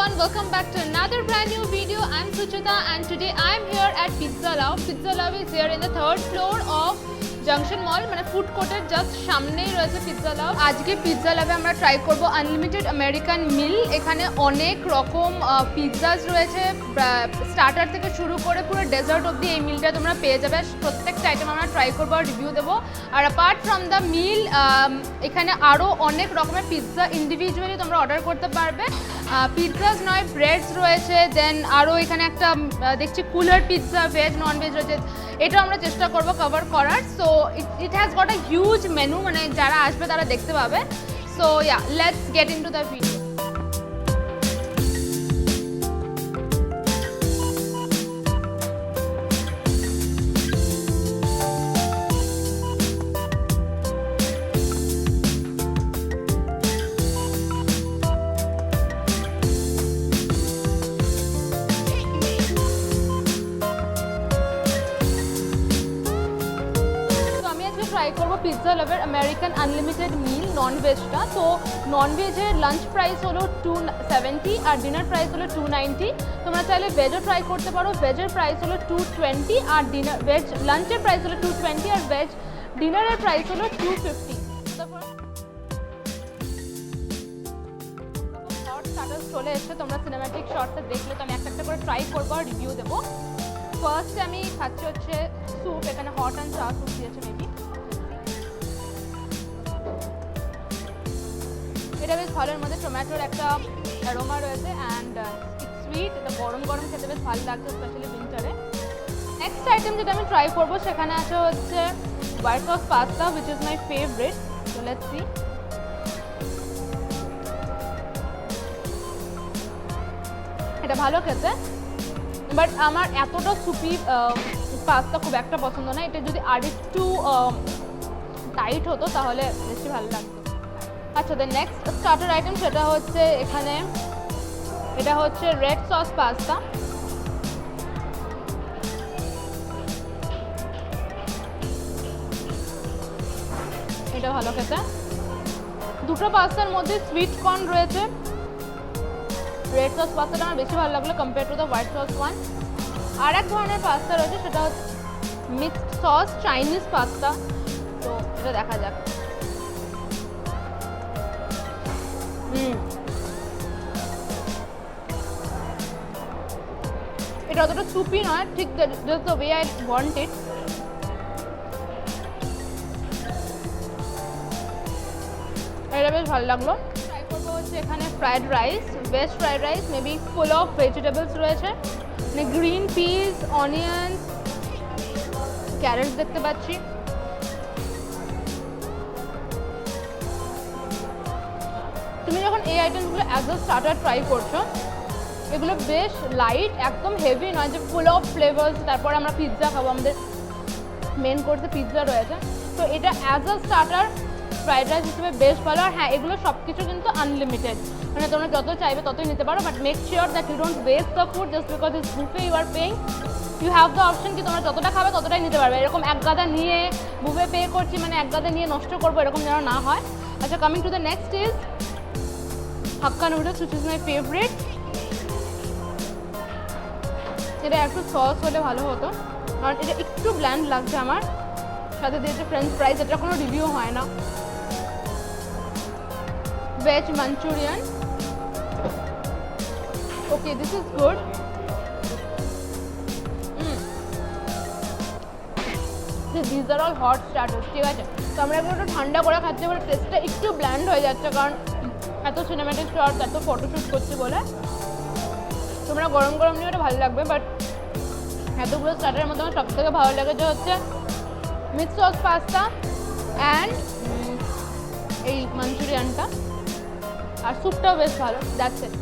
everyone, welcome back to another brand new video. I'm Suchita and today I'm here at Pizza Love. Pizza Love is here in the third floor of Junction Mall, মানে food কোর্টের just সামনেই রয়েছে pizza লাভ। আজকে pizza লাভে আমরা try করব unlimited American মিল। এখানে অনেক রকম পিৎজাস রয়েছে, স্টার্টার থেকে শুরু করে পুরো ডেজার্ট অবধি এই মিলটা তোমরা পেয়ে যাবে। প্রত্যেকটা আইটেম আমরা ট্রাই করবো আর রিভিউ দেবো। আর অ্যাপার্ট ফ্রম দ্য মিল এখানে আরও অনেক রকমের পিৎজা ইন্ডিভিজুয়ালি তোমরা অর্ডার করতে পারবে। পিৎজাস নয়, ব্রেডস রয়েছে, দেন আরও এখানে একটা দেখছি cooler pizza, veg non veg রয়েছে। এটা আমরা চেষ্টা করবো কভার করার। So it has got a huge menu, মানে যারা আসবে তারা দেখতে পাবে। So yeah, let's get into the video. Try করবো পিৎজা লাভের আমেরিকান আনলিমিটেড মিল নন ভেজটা। তো নন ভেজের লাঞ্চ প্রাইস হলো 270 আর ডিনার প্রাইস হলো 290। তোমরা চাইলে ভেজও ট্রাই করতে পারো। ভেজের প্রাইস হলো 220 আর ডিনার ভেজ লাঞ্চের প্রাইস হলো 220 আর ভেজ ডিনারের প্রাইস হলো 250। তারপর শর্ট স্টার্টার্স চলে এসছে, তোমরা সিনেম্যাটিক শর্টসে দেখলে তো আমি একটা একটা করে ট্রাই করবো আর রিভিউ দেবো। ফার্স্টে আমি খাচ্ছি হচ্ছে স্যুপ, এখানে হট অ্যান্ড চা স্যুপ দিয়েছে মেবি। এটা বেশ ভালো, এর মধ্যে টমেটোর একটা অ্যারোমা রয়েছে অ্যান্ড ইটস সুইট। এটা গরম গরম খেতে বেশ ভালো লাগছে, স্পেশালি উইন্টারে। নেক্সট আইটেম যেটা আমি ট্রাই করবো সেখানে আছে হচ্ছে white sauce pasta, which is my favourite. So let's see. এটা ভালো খেতে, বাট আমার এতটা সুপি পাস্তা খুব একটা পছন্দ না। এটা যদি আরেকটু টাইট হতো তাহলে বেশি ভালো লাগতো। আচ্ছা, দ্য নেক্সট স্টার্টার আইটেম সেটা হচ্ছে এখানে, এটা হচ্ছে রেড সস পাস্তা। এটা ভালো খেতে। দুটো পাস্তার মধ্যে সুইট কর্ন রয়েছে। রেড সস পাস্তাটা আমার বেশি ভালো লাগলো compare to the white sauce one. আর এক ধরনের পাস্তা রয়েছে সেটা হচ্ছে মিক্সড সস চাইনিজ পাস্তা। তো এটা দেখা যাক। এটা অতটা সুপি নয়, ঠিক just the way I want ইট। এটা বেশ ভালো লাগলো। ট্রাই করবো হচ্ছে এখানে fried rice, veg fried rice, maybe full of vegetables রয়েছে, মানে গ্রিন পিস, অনিয়ন্স, ক্যারেটস দেখতে পাচ্ছি। তুমি যখন এই আইটেমগুলো অ্যাজ আ স্টার্টার ট্রাই করছো, এগুলো বেশ লাইট, একদম হেভি নয় যে ফুল অফ ফ্লেভার্স। তারপর আমরা পিৎজা খাবো, আমাদের মেন কোর্সে পিৎজা রয়েছে। তো এটা as a starter fried rice হিসেবে বেশ ভালো। আর হ্যাঁ, এগুলো সব কিছু কিন্তু আনলিমিটেড, মানে তোমরা যত চাইবে ততই নিতে পারো। But make sure that you don't waste the food just because it's buffet you are paying. You have the option কি তোমরা যতটা খাবে ততটাই নিতে পারবে। এরকম এক গাদা নিয়ে বুফে পে করছি মানে এক গাদা নিয়ে নষ্ট করবো, এরকম যেন না হয়। আচ্ছা, coming to the next is hakka noodles, which is my favourite. এটা একটু সস হলে ভালো হতো, কারণ এটা একটু ব্ল্যান্ড লাগছে আমার। সাথে দিয়েছে ফ্রেঞ্চ ফ্রাইজ, এটা কোনো রিভিউ হয় না। Veg Manchurian, okay, this is good. This are all hot starters, ঠিক আছে। তো আমরা এগুলো একটু ঠান্ডা করে খাচ্ছি বলে টেস্টটা একটু ব্ল্যান্ড হয়ে যাচ্ছে, কারণ এত সিনেম্যাটিক শট, এত ফটোশ্যুট করছি বলে। তোমরা গরম গরম নিয়ে ওটা ভালো লাগবে। বাট এতগুলো স্টার্টারের মধ্যে আমার সবথেকে ভালো লেগেছে হচ্ছে মিক্সড সস পাস্তা অ্যান্ড এই মাঞ্চুরিয়ানটা। আর স্যুপটাও বেশ ভালো, দ্যাটস ইট।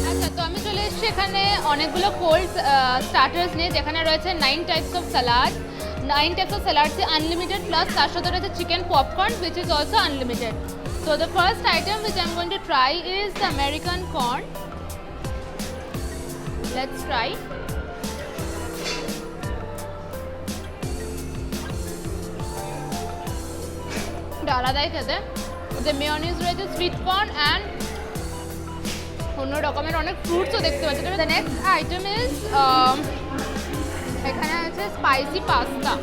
আচ্ছা, তো আমি চলে এসেছি এখানে অনেকগুলো কোল্ড স্টার্টার্স নিয়ে, যেখানে রয়েছে 9 types of salad. 9 types of salads unlimited, plus তার সাথে রয়েছে chicken popcorn which is also unlimited. So the first item which I'm going to try is the American corn. Let's try. এটা আলাদাই খেতে। যে মেয়োনিজ রয়েছে, সুইট কর্ন অ্যান্ড অন্য রকমের অনেক ফ্রুটসও দেখতে পাচ্ছি। দ্য নেক্সট আইটেম ইজ এখানে আছে স্পাইসি পাস্তা।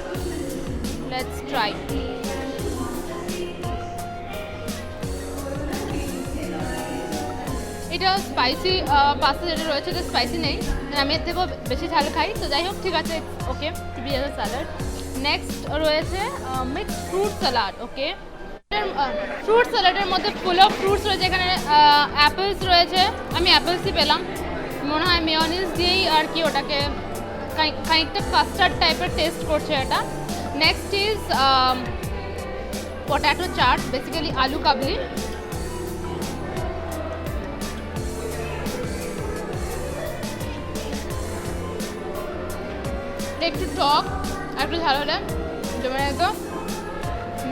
Let's try. এটা স্পাইসি পাস্তা যেটা রয়েছে এটা স্পাইসি নেই, আমি এর থেকেও বেশি ঝাল খাই, তো যাই হোক ঠিক আছে, okay to be as a salad. Next রয়েছে mixed fruit salad. Okay, fruit স্যালাডের মধ্যে ফুল অফ ফ্রুটস রয়েছে, এখানে অ্যাপেলস রয়েছে, আমি অ্যাপেলসই পেলাম, মনে হয় মেয়োনিজ দিয়েই আর কি ওটাকে খানিকটা কাস্টার্ড টাইপের টেস্ট করছে এটা। Next is potato chaat, basically আলু কাবলি। একটু টক আর একটু ঝাল হলে জমে যেত।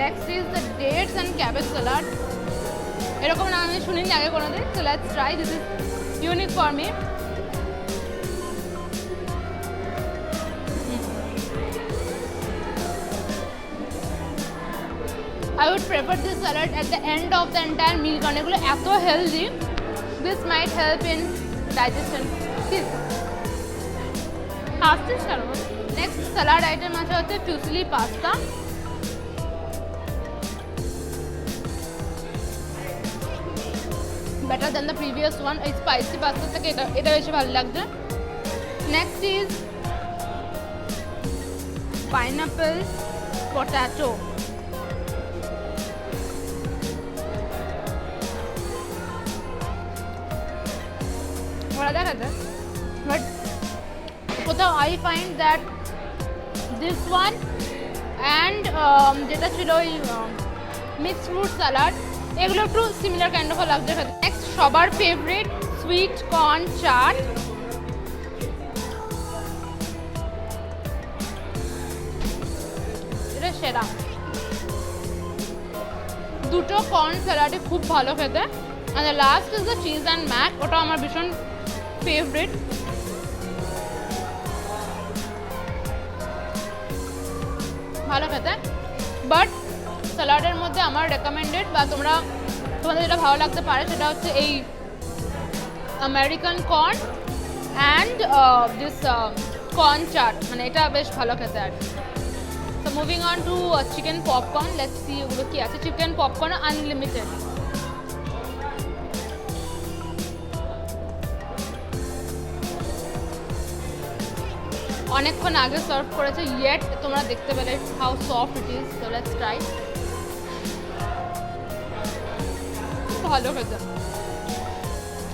Next is the dates and cabbage salad. এরকম নাম আমি শুনিনি আগে কোনোদিন, so let's try, this is unique for me. I would prefer this salad at the end of the entire meal কারণ এগুলো এত healthy, this might help in digestion. Next salad item আছে হচ্ছে fusilli pasta. Better than the previous one, এই spicy pasta থেকে এটা বেশি ভালো লাগছে। Next is pineapple potato. ওরা দেখাচ্ছে বাট কোথাও I find that this one and যেটা ছিল ওই মিক্সড ফ্রুট স্যালাড, এগুলো একটু সিমিলার কাইন্ড অফ লাগছে খেতে। নেক্সট সবার ফেভারিট সুইট কর্ন চাট। এটা সেরা, দুটো কর্ন স্যালাডই খুব ভালো খেতে। And the last is the cheese and Mac, ওটা আমার ভীষণ ফেভারিট। ভালো খেতে, বাট স্যালাডের মধ্যে আমার রেকমেন্ডেড বা তোমাদের যেটা ভালো লাগতে পারে সেটা হচ্ছে এই American corn and this corn chaat, মানে এটা বেশ ভালো খেতে। আর তো moving on to chicken popcorn, let's see ওগুলো কি আছে। Chicken popcorn unlimited. অনেকক্ষণ আগে সার্ভ করেছে, ইয়েট তোমরা দেখতে পেলে how soft it is. So let's try. ভালো খেতে,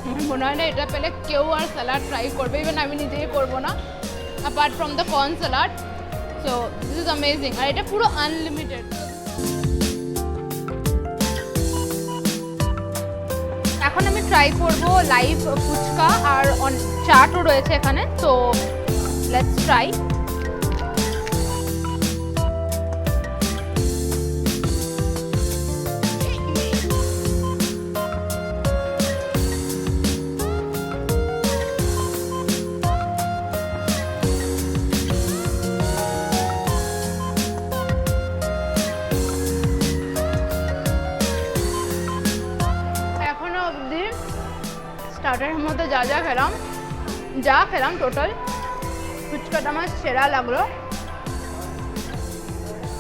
আমার মনে হয় না এটা পেলে কেউ আর স্যালাড ট্রাই করবে, ইভেন আমি নিজেই করবো না, apart from the corn salad. So this is amazing, আর এটা পুরো আনলিমিটেড। এখন আমি ট্রাই করবো লাইভ ফুচকা, আর চাটও রয়েছে এখানে, তো let's try. এখনো অবধি স্টার্টারের মধ্যে যা খেলাম টোটাল ফুচকাটা আমার সেরা লাগলো।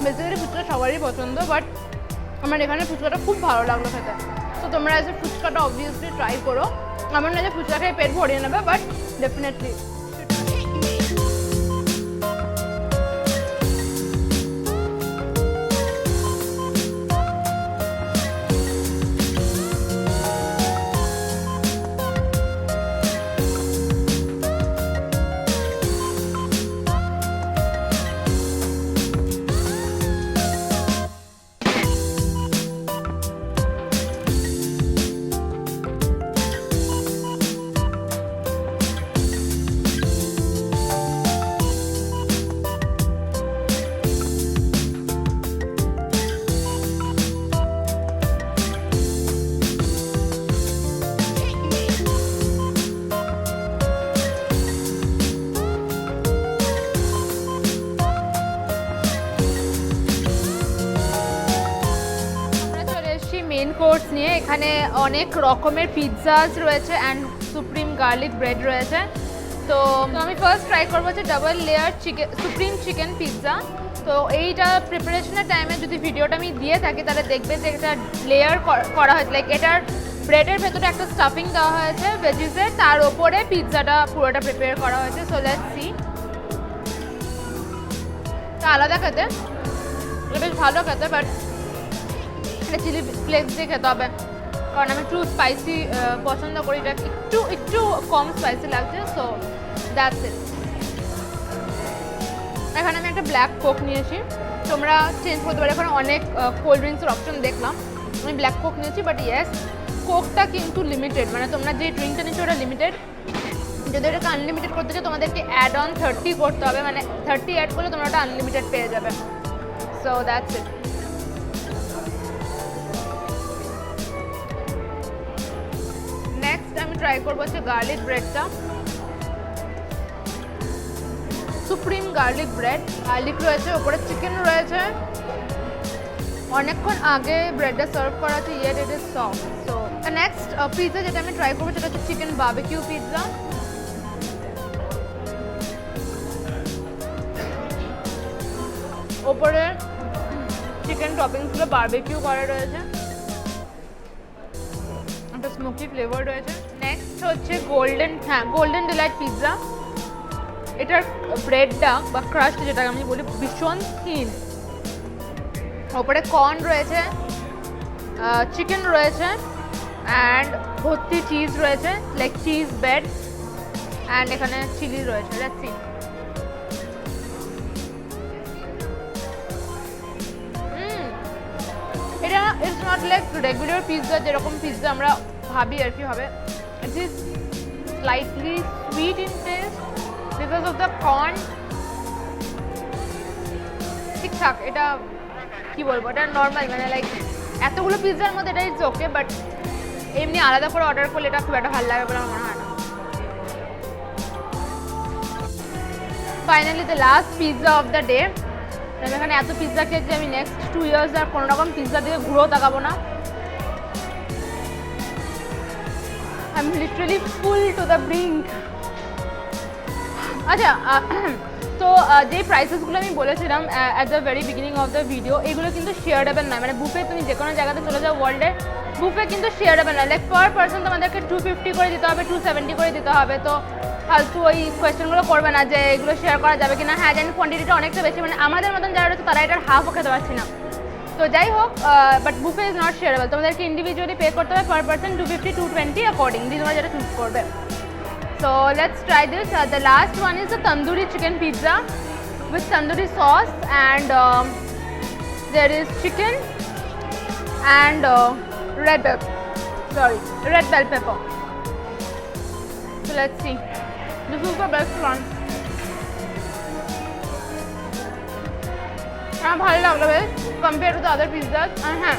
বেসিক্যালি ফুচকা সবারই পছন্দ, বাট আমার এখানে ফুচকাটা খুব ভালো লাগলো খেতে। তো তোমরা এসে ফুচকাটা অবভিয়াসলি ট্রাই করো। আমার না যে ফুচকা খেয়ে পেট ভরিয়ে নেবে, বাট ডেফিনেটলি। কোর্স নিয়ে। এখানে অনেক রকমের পিৎজাস রয়েছে অ্যান্ড সুপ্রিম গার্লিক ব্রেড রয়েছে। তো আমি ফার্স্ট ট্রাই করবো হচ্ছে double layer supreme chicken pizza. তো এইটা প্রিপারেশনের টাইমে যদি ভিডিওটা আমি দিয়ে থাকি তাহলে দেখবে যে এটা লেয়ার করা হয়েছে, লাইক এটার ব্রেডের ভেতরে একটা স্টাফিং দেওয়া হয়েছে ভেজিসের, তার ওপরে পিৎজাটা পুরোটা প্রিপেয়ার করা হয়েছে। So let's see. তা আলাদা খেতে, এটা বেশ ভালো খেতে, বাট এটা চিলি ফ্লেক্স দিয়ে খেতে হবে কারণ আমি একটু স্পাইসি পছন্দ করি, এটা একটু কম স্পাইসি লাগছে। সো দ্যাটস ইট। এখানে আমি একটা ব্ল্যাক কোক নিয়েছি, তোমরা চেঞ্জ করতে পারো, এখানে অনেক কোল্ড ড্রিঙ্কসের অপশন দেখলাম। আমি ব্ল্যাক কোক নিয়েছি, বাট ইয়েস কোকটা কিন্তু লিমিটেড, মানে তোমরা যে ড্রিঙ্কটা নিচ্ছ ওটা লিমিটেড। যদি এটাকে আনলিমিটেড করতে চাও তোমাদেরকে অ্যাড অন 30 করতে হবে, মানে 30 অ্যাড করলে তোমরা ওটা আনলিমিটেড পেয়ে যাবে। So that's it. নেক্সট আমি ট্রাই করবো হচ্ছে গার্লিক ব্রেডটা, সুপ্রিম গার্লিক ব্রেড। গার্লিক রয়েছে, ওপরে চিকেন রয়েছে, অনেকক্ষণ আগে ব্রেডটা সার্ভ করা আছে, yet it is soft. So next pizza যেটা আমি ট্রাই করবো সেটা হচ্ছে চিকেন বারবিকিউ পিৎজা। ওপরে চিকেন টপিংসগুলো বারবিকিউ করা রয়েছে, একটা স্মোকি ফ্লেভার রয়েছে। নেক্সট হচ্ছে গোল্ডেন ডিলাইট পিৎজা। এটার ব্রেডটা বা ক্রাস্ট যেটা আমি বলি ভীষণ থিন, ওপরে কর্ন রয়েছে, চিকেন রয়েছে অ্যান্ড ভর্তি চিজ রয়েছে, লাইক চিজ বেড, অ্যান্ড এখানে চিলি রয়েছে। Let's see. এটা it's not like regular pizza, যেরকম পিৎজা আমরা ভাবি আর কি হবে। It is slightly sweet in taste because of the corn. ঠিকঠাক, এটা কি বলবো, এটা নর্মাল, মানে লাইক এতগুলো পিৎজার মধ্যে এটা ইটস ওকে, বাট এমনি আলাদা করে অর্ডার করলে এটা খুব একটা ভালো লাগে বলে আমার মনে হয় না। Finally the last pizza of the day. আমি এখানে এত পিৎজা খেয়েছি, আমি নেক্সট 2 ইয়ার্স আর কোনো রকম পিৎজা দিয়ে ঘুরেও তাকাবো না। I am literally full to the brink. আচ্ছা, তো যে প্রাইসেসগুলো আমি বলেছিলাম at the very beginning of the video, এগুলো কিন্তু শেয়ারেবল নয়, মানে বুফে তুমি যে কোনো জায়গাতে চলে যাও ওয়ার্ল্ডে, বুফে কিন্তু শেয়ারেবল নয়। লাইক পার পার্সন তোমাদেরকে 250 করে দিতে হবে, 270 করে দিতে হবে। তো ফালতু ওই কোয়েশ্চেনগুলো করবে না যে এগুলো শেয়ার করা যাবে কিনা। হ্যাঁ জানি কোয়ান্টিটিটা অনেকটা বেশি, মানে আমাদের মতন যারা রয়েছে তারা এটার হাফও খেতে পারছি না। তো যাই হোক, but buffet is not shareable, তোমাদেরকে ইন্ডিভিজুয়ালি পে করতে হবে পার পার্সন 250, 220 অ্যাকর্ডিংলি তোমরা যেটা চুজ করবে। So let's try this. The last one is the tandoori chicken pizza with tandoori sauce, and there is chicken and red bell pepper. So let's see. This is the best one. আমার ভালো লাগলো বেশ compare to the other পিৎজাস। আর হ্যাঁ,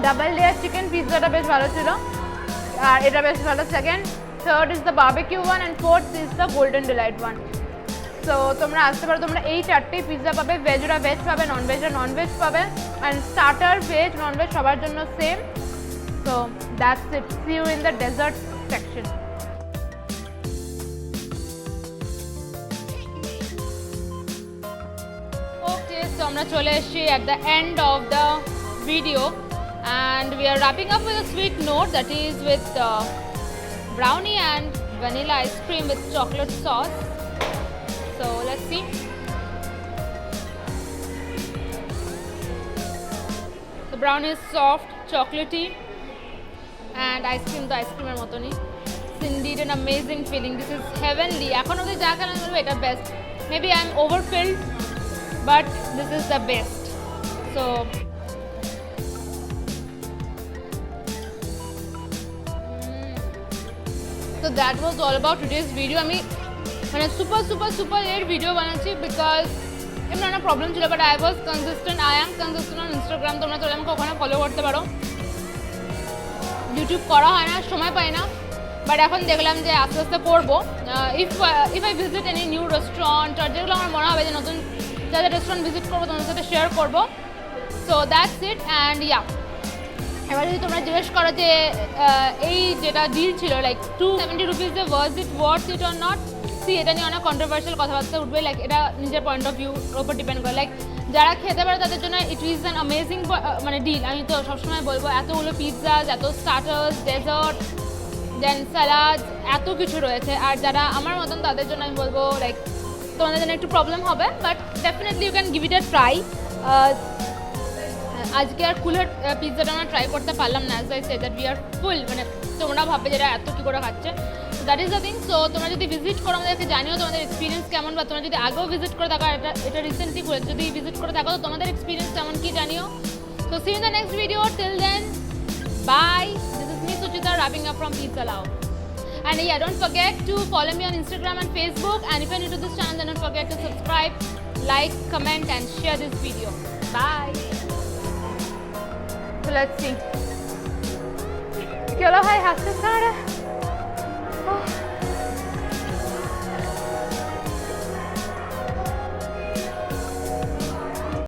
double layer chicken পিৎজাটা বেশ ভালো ছিল, আর এটা বেশ ভালো। Second, third is the barbecue one, and fourth is the golden delight one. So তোমরা আসতে পারো, তোমরা এই 4টেই পিৎজা পাবে, ভেজরা ভেজ পাবে, ননভেজরা ননভেজ পাবে, অ্যান্ড স্টার্টার ভেজ ননভেজ সবার জন্য same. So that's it, see you in the dessert section. Okay, so আমরা চলে এসেছি at the end of the video, and we are wrapping up with a sweet note, that is with brownie and vanilla ice cream with chocolate sauce. So let's see. The brownie is soft, chocolatey, and ice cream the ice cream er motoni. It's indeed an amazing feeling. This is heavenly. Ekhon obdi ja খেলাম বলবো এটা best. Maybe I am overfilled, but this is the best. So that was all about today's video. আমি মানে super এর video বানাচ্ছি because এমন একটা problem ছিল, but I was consistent, I am consistent on Instagram. তোমরা চলে আমাকে ওখানে ফলো করতে পারো। ইউটিউব করা হয় না, সময় পাই না, বাট এখন দেখলাম যে আস্তে আস্তে করবো। If I visit any new restaurant, আর যেগুলো আমার মনে হবে যে নতুন যাদের রেস্টুরেন্ট ভিজিট করবো তোমাদের সাথে শেয়ার করবো। So that's it, and yeah এবার যদি তোমরা জিজ্ঞেস করো যে এই যেটা ডিল ছিল লাইক 270 রুপিস যে worth it or not, see এটা নিয়ে অনেক কন্ট্রোভার্সিয়াল কথাবার্তা উঠবে, লাইক এটা নিজের পয়েন্ট অফ ভিউ ওপর ডিপেন্ড করে। লাইক যারা খেতে পারে তাদের জন্য ইট ইজ অ্যান অ্যামেজিং মানে ডিল। আমি তো সবসময় বলবো এতগুলো পিৎজাস, এত স্টার্টার্স, ডেজার্ট, দেন স্যালাড, এত কিছু রয়েছে। আর যারা আমার মতন তাদের জন্য আমি বলবো লাইক তোমাদের জন্য একটু প্রবলেম হবে, but definitely you can give it a try. আজকে আর কুলার পিৎজাটা আমরা ট্রাই করতে পারলাম না, as I say that we are full, মানে তোমরা ভাববে যেটা এত কী করে খাচ্ছে, that is the thing. So তোমরা যদি ভিজিট করো আমাদেরকে জানিও তোমাদের এক্সপিরিয়েন্স কেমন, বা তোমরা যদি আগেও ভিজিট করে থাকো, এটা রিসেন্টলি করে যদি ভিজিট করে থাকো তো তোমাদের এক্সপিরিয়েন্স কেমন কি জানিও। So see in the next video, till then bye, this is me Suchita wrapping up from Pizza Love. And yeah, don't forget to follow me on Instagram and Facebook, and if you're new to this channel then don't forget to subscribe, like, comment and share this video. Bye. So let's see. Kya hai hasse sara